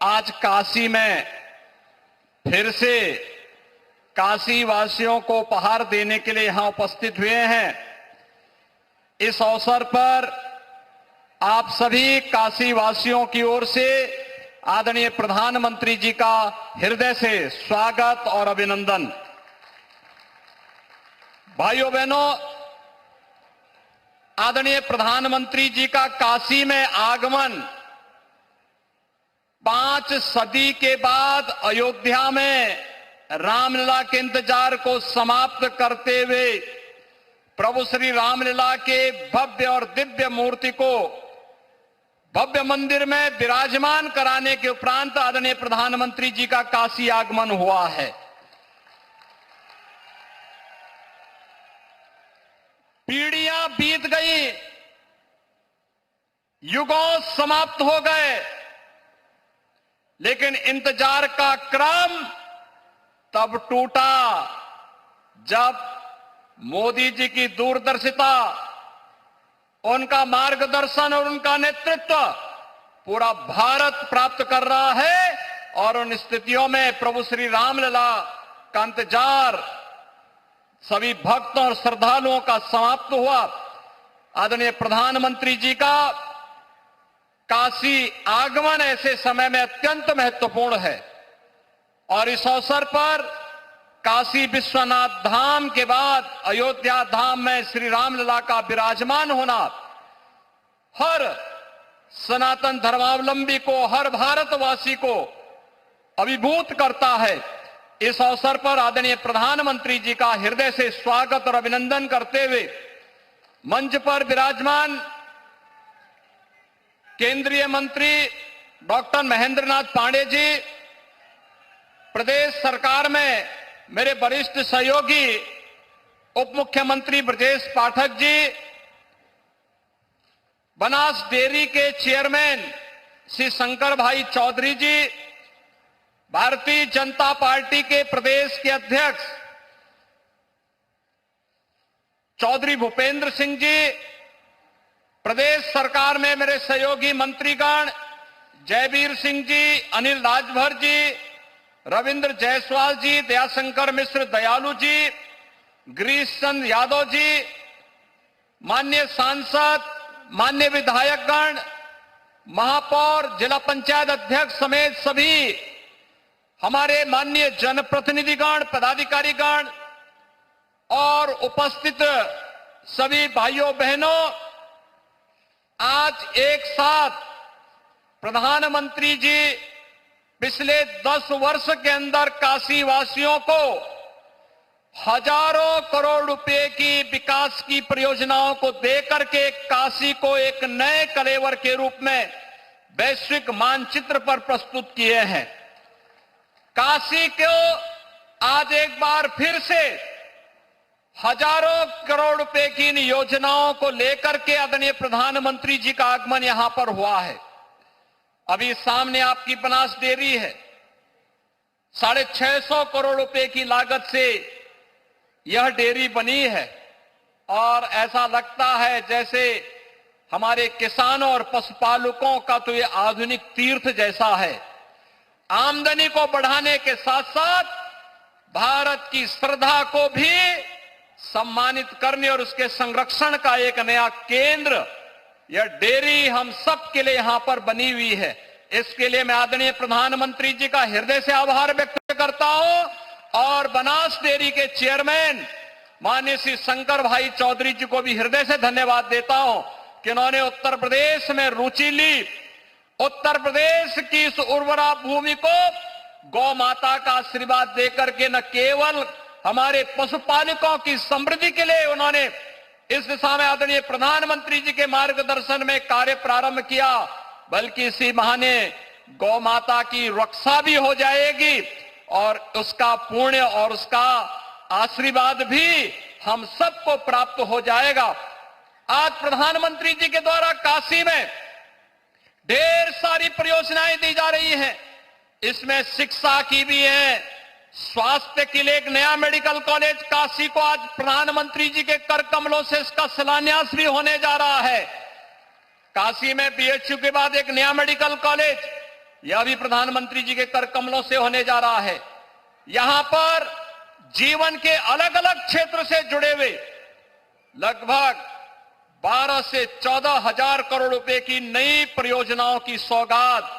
आज काशी में फिर से काशी वासियों को उपहार देने के लिए यहां उपस्थित हुए हैं। इस अवसर पर आप सभी काशी वासियों की ओर से आदरणीय प्रधानमंत्री जी का हृदय से स्वागत और अभिनंदन। भाइयों बहनों, आदरणीय प्रधानमंत्री जी का काशी में आगमन 5 सदी के बाद अयोध्या में रामलला के इंतजार को समाप्त करते हुए प्रभु श्री रामलला के भव्य और दिव्य मूर्ति को भव्य मंदिर में विराजमान कराने के उपरांत आदरणीय प्रधानमंत्री जी का काशी आगमन हुआ है। पीढ़ियां बीत गई, युगों समाप्त हो गए, लेकिन इंतजार का क्रम तब टूटा जब मोदी जी की दूरदर्शिता, उनका मार्गदर्शन और उनका नेतृत्व पूरा भारत प्राप्त कर रहा है और उन स्थितियों में प्रभु श्री रामलला का इंतजार सभी भक्तों और श्रद्धालुओं का समाप्त हुआ। आदरणीय प्रधानमंत्री जी का काशी आगमन ऐसे समय में अत्यंत महत्वपूर्ण है और इस अवसर पर काशी विश्वनाथ धाम के बाद अयोध्या धाम में श्री रामलला का विराजमान होना हर सनातन धर्मावलंबी को, हर भारतवासी को अभिभूत करता है। इस अवसर पर आदरणीय प्रधानमंत्री जी का हृदय से स्वागत और अभिनंदन करते हुए मंच पर विराजमान केंद्रीय मंत्री डॉक्टर महेंद्र नाथ पांडे जी, प्रदेश सरकार में मेरे वरिष्ठ सहयोगी उप मुख्यमंत्री ब्रजेश पाठक जी, बनास डेयरी के चेयरमैन श्री शंकर भाई चौधरी जी, भारतीय जनता पार्टी के प्रदेश के अध्यक्ष चौधरी भूपेंद्र सिंह जी, प्रदेश सरकार में मेरे सहयोगी मंत्रीगण जयवीर सिंह जी, अनिल राजभर जी, रविंद्र जायसवाल जी, दयाशंकर मिश्र दयालु जी, गिरीश चंद्र यादव जी, माननीय सांसद, माननीय विधायकगण, महापौर, जिला पंचायत अध्यक्ष समेत सभी हमारे माननीय जनप्रतिनिधिगण, पदाधिकारीगण और उपस्थित सभी भाइयों बहनों, आज एक साथ प्रधानमंत्री जी पिछले 10 वर्ष के अंदर काशी वासियों को हजारों करोड़ रुपए की विकास की परियोजनाओं को देकर के काशी को एक नए कलेवर के रूप में वैश्विक मानचित्र पर प्रस्तुत किए हैं। काशी को आज एक बार फिर से हजारों करोड़ रुपए की इन योजनाओं को लेकर के आदरणीय प्रधानमंत्री जी का आगमन यहां पर हुआ है। अभी सामने आपकी बनास डेयरी है, 650 करोड़ रुपए की लागत से यह डेयरी बनी है और ऐसा लगता है जैसे हमारे किसानों और पशुपालकों का तो ये आधुनिक तीर्थ जैसा है। आमदनी को बढ़ाने के साथ साथ भारत की श्रद्धा को भी सम्मानित करने और उसके संरक्षण का एक नया केंद्र यह डेयरी हम सब के लिए यहां पर बनी हुई है। इसके लिए मैं आदरणीय प्रधानमंत्री जी का हृदय से आभार व्यक्त करता हूं और बनास डेयरी के चेयरमैन माननीय श्री शंकर भाई चौधरी जी को भी हृदय से धन्यवाद देता हूं कि उन्होंने उत्तर प्रदेश में रुचि ली। उत्तर प्रदेश की इस उर्वरा भूमि को गौ माता का आशीर्वाद देकर के न केवल हमारे पशुपालकों की समृद्धि के लिए उन्होंने इस दिशा में आदरणीय प्रधानमंत्री जी के मार्गदर्शन में कार्य प्रारंभ किया, बल्कि इसी बहाने गौ माता की रक्षा भी हो जाएगी और उसका पुण्य और उसका आशीर्वाद भी हम सबको प्राप्त हो जाएगा। आज प्रधानमंत्री जी के द्वारा काशी में ढेर सारी परियोजनाएं दी जा रही हैं। इसमें शिक्षा की भी है, स्वास्थ्य के लिए एक नया मेडिकल कॉलेज काशी को आज प्रधानमंत्री जी के कर कमलों से इसका शिलान्यास भी होने जा रहा है। काशी में बीएचयू के बाद एक नया मेडिकल कॉलेज, यह भी प्रधानमंत्री जी के कर कमलों से होने जा रहा है। यहां पर जीवन के अलग अलग क्षेत्र से जुड़े हुए लगभग 12 से 14 हजार करोड़ रुपए की नई परियोजनाओं की सौगात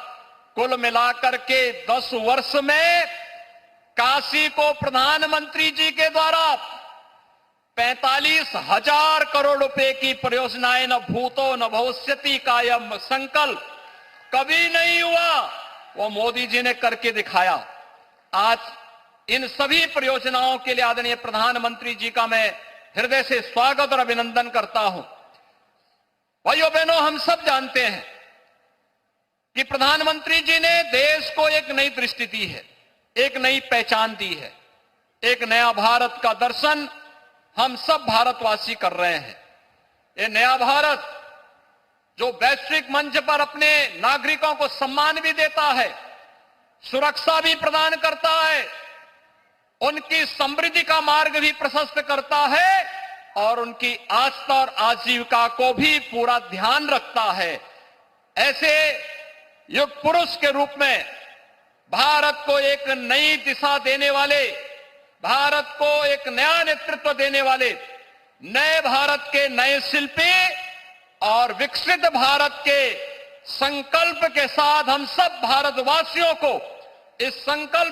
कुल मिलाकर के 10 वर्ष में काशी को प्रधानमंत्री जी के द्वारा 45 हजार करोड़ रुपए की परियोजनाएं न भूतो न भविष्यति का यह संकल्प कभी नहीं हुआ, वो मोदी जी ने करके दिखाया। आज इन सभी परियोजनाओं के लिए आदरणीय प्रधानमंत्री जी का मैं हृदय से स्वागत और अभिनंदन करता हूं। भाइयों बहनों, हम सब जानते हैं कि प्रधानमंत्री जी ने देश को एक नई दृष्टि दी है, एक नई पहचान दी है, एक नया भारत का दर्शन हम सब भारतवासी कर रहे हैं। ये नया भारत जो वैश्विक मंच पर अपने नागरिकों को सम्मान भी देता है, सुरक्षा भी प्रदान करता है, उनकी समृद्धि का मार्ग भी प्रशस्त करता है और उनकी आस्था और आजीविका को भी पूरा ध्यान रखता है। ऐसे युग पुरुष के रूप में भारत को एक नई दिशा देने वाले, भारत को एक नया नेतृत्व देने वाले, नए भारत के नए शिल्पी और विकसित भारत के संकल्प के साथ हम सब भारतवासियों को इस संकल्प